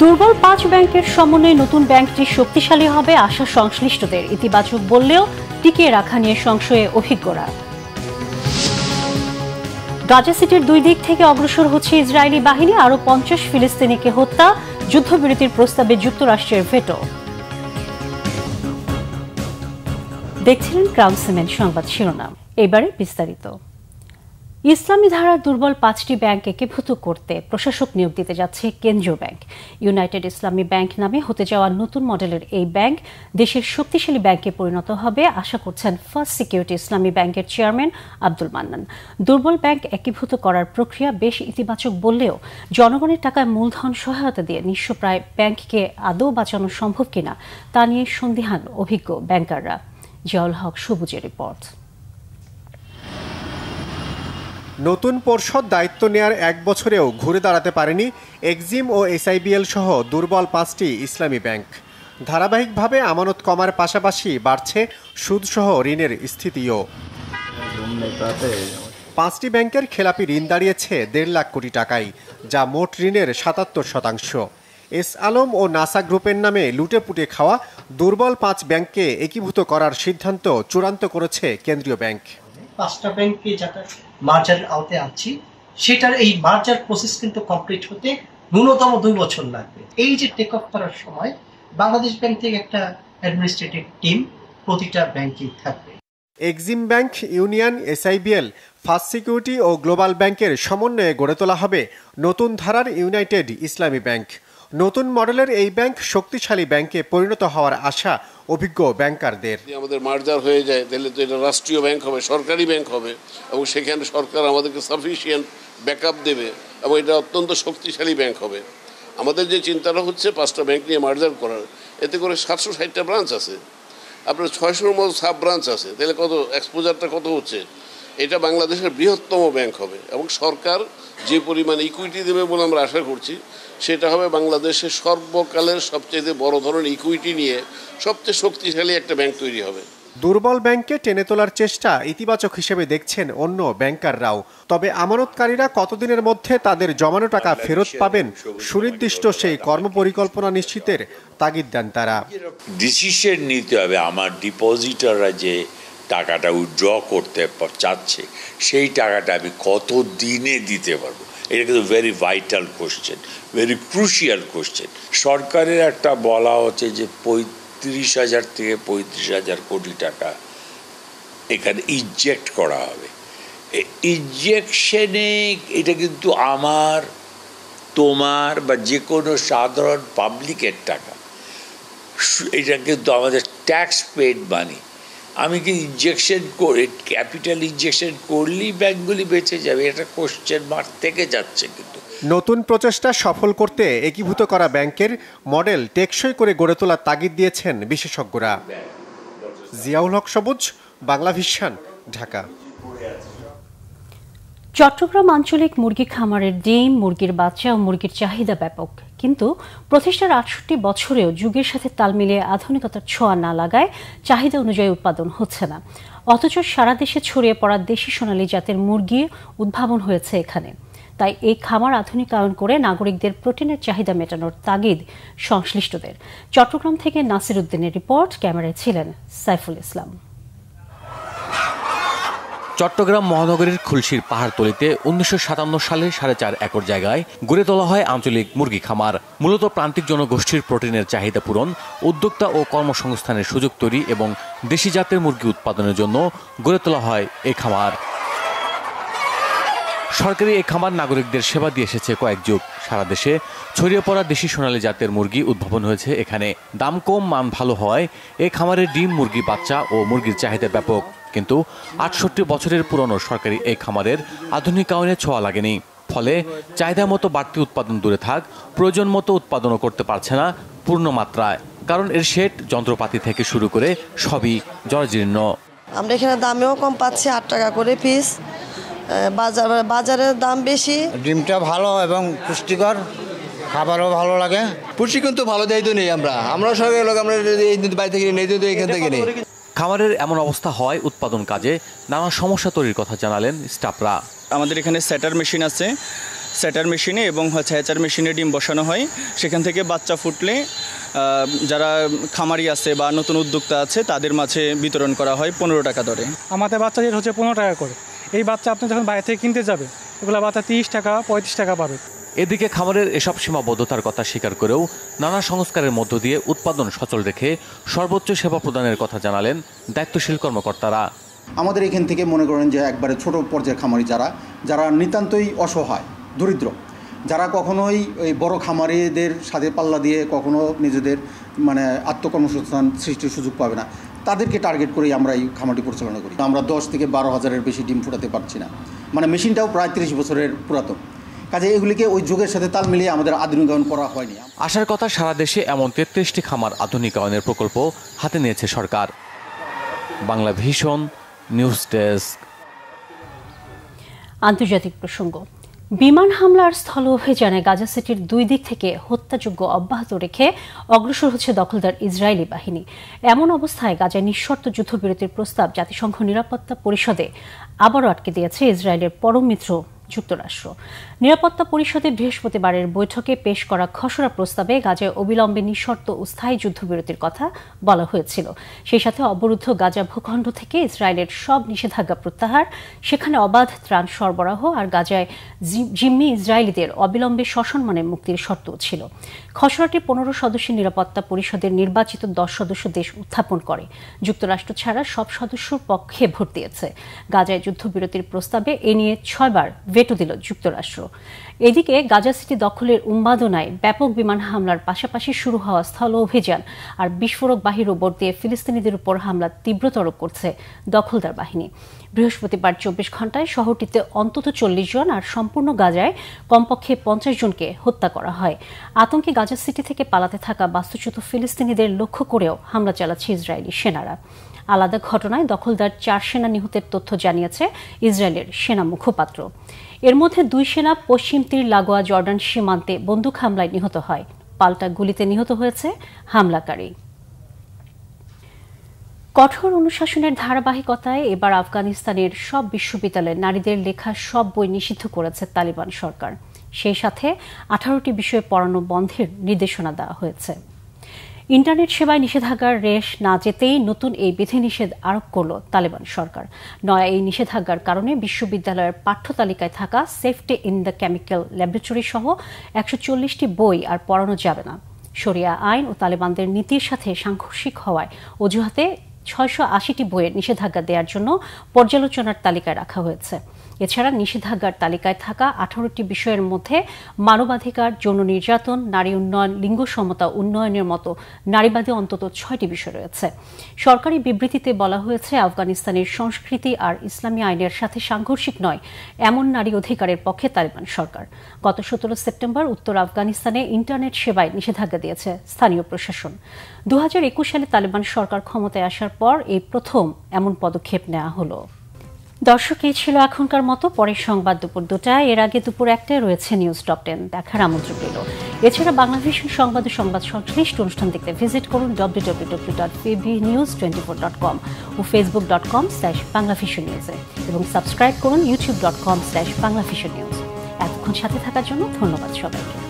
দুর্বল ৫ ব্যাংকের সমন্বয়ে নতুন ব্যাংকটি শক্তিশালী হবে আশা সংশ্লিষ্টদের, ইতিবাচক বললেও টিকিয়ে রাখা নিয়ে সংশয়ে অভিজ্ঞরা। গাজা সিটির দুই দিক থেকে অগ্রসর হচ্ছে ইসরায়েলি বাহিনী, আরও ৫০ ফিলিস্তিনিকে হত্যা, যুদ্ধবিরতির প্রস্তাবে যুক্তরাষ্ট্রের ভেটো। দেখছিলেন ক্রাউন সিমেন্ট সংবাদ শিরোনাম, এবারে বিস্তারিত। ইসলামী ধারার দুর্বল ৫টি ব্যাংক একীভূত করতে প্রশাসক নিয়োগ দিতে যাচ্ছে কেন্দ্রীয় ব্যাংক। ইউনাইটেড ইসলামী ব্যাংক নামে হতে যাওয়া নতুন মডেলের এই ব্যাংক দেশের শক্তিশালী ব্যাংকে পরিণত হবে আশা করছেন ফার্স্ট সিকিউরিটি ইসলামী ব্যাংকের চেয়ারম্যান আব্দুল মান্নান। দুর্বল ব্যাংক একীভূত করার প্রক্রিয়া বেশ ইতিবাচক বললেও জনগণের টাকায় মূলধন সহায়তা দিয়ে নিঃস্বপ্রায় ব্যাংককে আদৌ বাঁচানো সম্ভব কিনা তা নিয়ে সন্দিহান অভিজ্ঞ ব্যাংকাররা। জিয়াউল হক সবুজের রিপোর্ট। নতুন পর্ষদ দায়িত্ব নেয়ার এক বছরেও ঘুরে দাঁড়াতে পারেনি এক্সিম ও এসআইবিএল সহ দুর্বল ৫টি ইসলামী ব্যাংক। ধারাবাহিকভাবে আমানত কমার পাশাপাশি বাড়ছে সুদসহ ঋণের স্থিতিও। ৫টি ব্যাংকের খেলাপি ঋণ দাঁড়িয়েছে ১.৫ লাখ কোটি টাকায়, যা মোট ঋণের ৭৭%। এস আলম ও নাসা গ্রুপের নামে লুটেপুটে খাওয়া দুর্বল ৫ ব্যাংককে একীভূত করার সিদ্ধান্ত চূড়ান্ত করেছে কেন্দ্রীয় ব্যাংক। ৫টা ব্যাংকে যাতে মার্জারের আওতায় আছি, সেটার এই মার্জার প্রসেস কিন্তু কমপ্লিট হতে ন্যূনতম ২ বছর লাগবে। এই যে টেক অফ করার সময় বাংলাদেশ ব্যাংক থেকে একটা অ্যাডমিনিস্ট্রেটিভ টিম প্রতিটা ব্যাংকেই থাকবে। Exim bank, Union, SIBL, First Security ও গ্লোবাল ব্যাংকের সমন্বয়ে গড়ে তোলা হবে নতুন ধারার ইউনাইটেড ইসলামী ব্যাংক। নতুন মডেলের এই ব্যাংক শক্তিশালী ব্যাংকে পরিণত হওয়ার আশা অভিজ্ঞ ব্যাংকারদের। আমাদের মার্জার হয়ে যায় তাহলে তো এটা রাষ্ট্রীয় ব্যাংক হবে, সরকারি ব্যাংক হবে, এবং সেখানে সরকার আমাদেরকে সাফিসিয়েন্ট ব্যাকআপ দেবে এবং এটা অত্যন্ত শক্তিশালী ব্যাংক হবে। আমাদের যে চিন্তাটা হচ্ছে ৫টা ব্যাংক নিয়ে মার্জার করার, এতে করে ৭৬০টা ব্রাঞ্চ আছে, আপনার ৬০০-র মতো সাব ব্রাঞ্চ আছে, তাহলে কত এক্সপোজারটা কত হচ্ছে। এটা বাংলাদেশের বৃহত্তম ব্যাংক হবে এবং সরকার যে পরিমাণ ইকুইটি দেবে বলে আমরা আশা করছি, সেটা হবে বাংলাদেশের সর্বকালের সবচেয়ে বড় ধরনের ইকুইটি নিয়ে সবচেয়ে শক্তিশালী একটা ব্যাংক তৈরি হবে। দুর্বল ব্যাংককে টেনে তোলার চেষ্টা ইতিবাচক হিসেবে দেখছেন অন্য ব্যাংকাররাও। তবে আমানতকারীরা কতদিনের মধ্যে তাদের জমানো টাকা ফেরত পাবেন সুনির্দিষ্ট সেই কর্মপরিকল্পনা নিশ্চিতের তাগিদ দেন তারা। ডিসিশন নিতে হবে, আমার ডিপোজিটাররা যে টাকাটা উইথড্র করতে চাচ্ছে সেই টাকাটা আমি কত দিনে দিতে পারবো, এটা কিন্তু very vital question, very crucial question. সরকারের একটা বলা হচ্ছে যে ৩৫,০০০ থেকে ৩৫,০০০ কোটি টাকা এখানে ইনজেক্ট করা হবে। ইনজেকশনে এটা কিন্তু আমার, তোমার বা যে কোনো সাধারণ পাবলিকের টাকা, এটা কিন্তু আমাদের ট্যাক্স পেড মানি। আমি কি ইনজেকশন করে ক্যাপিটাল ইনজেকশন করলেই ব্যাংকগুলি বেঁচে যাবে, এটা কোশ্চেন মার্ক থেকে যাচ্ছে। কিন্তু নতুন প্রচেষ্টা সফল করতে একীভূত করা ব্যাংকের মডেল টেকসই করে গড়ে তোলার তাগিদ দিয়েছেন বিশেষজ্ঞরা। জিয়াউল হক সবুজ, বাংলা ভিশন, ঢাকা। চট্টগ্রাম আঞ্চলিক মুরগি খামারের ডিম, মুরগির বাচ্চা ও মুরগির চাহিদা ব্যাপক, কিন্তু প্রতিষ্ঠার ৬৮ বছরেও যুগের সাথে তাল মিলিয়ে আধুনিকতার ছোঁয়া না লাগায় চাহিদা অনুযায়ী উৎপাদন হচ্ছে না। অথচ সারা দেশে ছড়িয়ে পড়া দেশি সোনালী জাতের মুরগি উদ্ভাবন হয়েছে এখানে। তাই এই খামার আধুনিকায়ন করে নাগরিকদের প্রোটিনের চাহিদা মেটানোর তাগিদ সংশ্লিষ্টদের। চট্টগ্রাম থেকে নাসির উদ্দিনের রিপোর্ট, ক্যামেরায় ছিলেন সাইফুল ইসলাম। চট্টগ্রাম মহানগরীর খুলশীর পাহাড়তলিতে ১৯৫৭ সালে ৪.৫ একর জায়গায় গড়ে তোলা হয় আঞ্চলিক মুরগি খামার। মূলত প্রান্তিক জনগোষ্ঠীর প্রোটিনের চাহিদা পূরণ, উদ্যোক্তা ও কর্মসংস্থানের সুযোগ তৈরি এবং দেশি জাতের মুরগি উৎপাদনের জন্য গড়ে তোলা হয় এই খামার। সরকারি এই খামার নাগরিকদের সেবা দিয়ে এসেছে কয়েক যুগ। সারা দেশে ছড়িয়ে পড়া দেশি সোনালী জাতের মুরগি উদ্ভাবন হয়েছে এখানে। দাম কম, মান ভালো হয় এই খামারের ডিম, মুরগি বাচ্চা ও মুরগির চাহিদা ব্যাপক। কিন্তু ৬৮ বছরের পুরনো সরকারি এই খামারের আধুনিকায়নে ছোঁয়া লাগেনি। ফলে চাহিদা মতো বাড়তি উৎপাদন দূরে থাক, প্রয়োজন মতো উৎপাদনও করতে পারছে না পূর্ণ মাত্রায়। কারণ এর শেড, যন্ত্রপাতি থেকে শুরু করে সবই জরাজীর্ণ। আমরা এখানে দামেও কম পাচ্ছি, ৮ টাকা করে পিস। বাজারের দাম বেশি। ডিমটা ভালো এবং পুষ্টিকর, খাবারও ভালো লাগে। পুষ্টিকর তো ভালো দেয় তো নেই, আমরা সরকারি লোক, আমরা এই বাড়ি থেকে নেই তো এখান থেকে নেই। খামারের এমন অবস্থা হয় উৎপাদন কাজে নানা সমস্যা তৈরির কথা জানালেন স্টাফরা। আমাদের এখানে সেটার মেশিন আছে, সেটার মেশিনে এবং হ্যাচার মেশিনে ডিম বসানো হয়। সেখান থেকে বাচ্চা ফুটলে যারা খামারি আছে বা নতুন উদ্যোক্তা আছে তাদের মাঝে বিতরণ করা হয় 15 টাকা দরে। আমাদের বাচ্চা রেট হচ্ছে 15 টাকা করে। এই বাচ্চা আপনি যখন বাইরে থেকে কিনতে যাবে এগুলো বাচ্চা 30 টাকা 35 টাকা পাবে। এদিকে খামারের এসব সীমাবদ্ধতার কথা স্বীকার করেও নানা সংস্কারের মধ্য দিয়ে উৎপাদন সচল রেখে সর্বোচ্চ সেবা প্রদানের কথা জানালেন দায়িত্বশীল কর্মকর্তারা। আমাদের এখান থেকে মনে করেন যে একবারে ছোট পর্যায়ের খামারি যারা নিতান্তই অসহায় দরিদ্র, যারা কখনোই ওই বড় খামারিদের সাথে পাল্লা দিয়ে কখনো নিজেদের মানে আত্মকর্মসংস্থান সৃষ্টির সুযোগ পাবে না, তাদেরকে টার্গেট করেই আমরা এই খামারটি পরিচালনা করি। আমরা 10 থেকে 12 হাজারের বেশি ডিম ফুটাতে পারছি না, মানে মেশিনটাও প্রায় 30 বছরের পুরাতন। কাজে এগুলিকে ওই যুগের সাথে তাল মিলিয়ে আমাদের আধুনিকায়ন করা হয়নি। আশার কথা, সারা দেশে এমন 33টি খামার আধুনিকায়নের প্রকল্প হাতে নিয়েছে সরকার। Bangla Vision news desk. আন্তর্জাতিক প্রসঙ্গ। বিমান হামলার স্থল অভিযানে গাজা সিটির 2 দিক থেকে হত্যাযজ্ঞ অব্যাহত রেখে অগ্রসর হচ্ছে দখলদার ইসরায়েলি বাহিনী। এমন অবস্থায় গাজায় নিঃশর্ত যুদ্ধবিরতির প্রস্তাব জাতিসংঘ নিরাপত্তা পরিষদে আবারও আটকে দিয়েছে ইসরায়েলের পরম মিত্র যুক্তরাষ্ট্র। নিরাপত্তা পরিষদে বৃহস্পতিবারের বৈঠকে পেশ করা খসড়া প্রস্তাবে গাজায় অবিলম্বে নিঃশর্ত ও স্থায়ী যুদ্ধবিরতির কথা বলা হয়েছিল। সেই সাথে অবরুদ্ধ গাজা ভূখণ্ড থেকে ইসরায়েলের সব নিষেধাজ্ঞা প্রত্যাহার, সেখানে অবাধ ত্রাণ সরবরাহ আর গাজায় জিম্মি ইসরায়েলিদের অবিলম্বে সসম্মানে মুক্তির শর্তও ছিল। খসড়াটি 15 সদস্যের নিরাপত্তা পরিষদের নির্বাচিত 10 সদস্য দেশ উত্থাপন করে। যুক্তরাষ্ট্র ছাড়া সব সদস্যর পক্ষে ভোট দিয়েছে। গাজায় যুদ্ধবিরতির প্রস্তাবে এ নিয়ে 6 বার ভেটো দিল যুক্তরাষ্ট্র। এদিকে গাজা সিটি দখলের উন্মাদনায় ব্যাপক বিমান হামলার পাশাপাশি শুরু হওয়া স্থল অভিযান আর বিস্ফোরকবাহী রোবট দিয়ে ফিলিস্তিনিদের উপর হামলা তীব্রতর করছে দখলদার বাহিনী। বৃহস্পতিবার 24 ঘণ্টায় শহরটিতে অন্তত 40 জন আর সম্পূর্ণ গাজায় কমপক্ষে 50 জনকে হত্যা করা হয়। আতঙ্কে গাজা সিটি থেকে পালাতে থাকা বাস্তুচ্যুত ফিলিস্তিনিদের লক্ষ্য করেও হামলা চালাচ্ছে ইসরায়েলি সেনারা। আলাদা ঘটনায় দখলদার 4 সেনা নিহতের তথ্য জানিয়েছে ইসরায়েলের সেনা মুখপাত্র। এর মধ্যে 2 সেনা পশ্চিম তীর লাগোয়া জর্ডান সীমান্তে বন্দুক হামলায় নিহত হয়। পাল্টা গুলিতে নিহত হয়েছে হামলাকারী। কঠোর অনুশাসনের ধারাবাহিকতায় এবার আফগানিস্তানের সব বিশ্ববিদ্যালয়ে নারীদের লেখা সব বই নিষিদ্ধ করেছে তালিবান সরকার। সেই সাথে 18টি বিষয়ে পড়ানো বন্ধের নির্দেশনা দেওয়া হয়েছে। ইন্টারনেট সেবায় নিষেধাজ্ঞার রেশ না যেতেই নতুন এই বিধিনিষেধ আরোপ করল তালিবান সরকার। নয়া এই নিষেধাজ্ঞার কারণে বিশ্ববিদ্যালয়ের পাঠ্য তালিকায় থাকা safety in the chemical laboratory সহ 140টি বই আর পড়ানো যাবে না। শরিয়া আইন ও তালিবানদের নীতির সাথে সাংঘর্ষিক হওয়ায় অজুহাতে 680টি বইয়ের নিষেধাজ্ঞা দেওয়ার জন্য পর্যালোচনার তালিকায় রাখা হয়েছে। এছাড়া নিষেধাজ্ঞার তালিকায় থাকা 18টি বিষয়ের মধ্যে মানবাধিকার, যৌন নির্যাতন, নারী উন্নয়ন, লিঙ্গ সমতা উন্নয়নের মতো নারীবাদী অন্তত 6টি বিষয় রয়েছে। সরকারি বিবৃতিতে বলা হয়েছে, আফগানিস্তানের সংস্কৃতি আর ইসলামী আইনের সাথে সাংঘর্ষিক নয় এমন নারী অধিকারের পক্ষে তালিবান সরকার। গত 17 সেপ্টেম্বর উত্তর আফগানিস্তানে ইন্টারনেট সেবায় নিষেধাজ্ঞা দিয়েছে স্থানীয় প্রশাসন। 2021 সালে তালিবান সরকার ক্ষমতায় আসার পর এই প্রথম এমন পদক্ষেপ নেওয়া হলো। দর্শক, এই ছিল এখনকার মতো। পরের সংবাদ দুপুর 2টায়, এর আগে দুপুর 1টায় রয়েছে নিউজ টপ 10 দেখার আমন্ত্রণ রইল। এছাড়া বাংলা ভিশন সংবাদ ও সংবাদ সংশ্লিষ্ট অনুষ্ঠান দেখতে ভিজিট করুন www.pbnews24.com ও facebook.com/banglavisionnews এবং সাবস্ক্রাইব করুন youtube.com/banglavisionnews। এতক্ষণ সাথে থাকার জন্য ধন্যবাদ সবাইকে।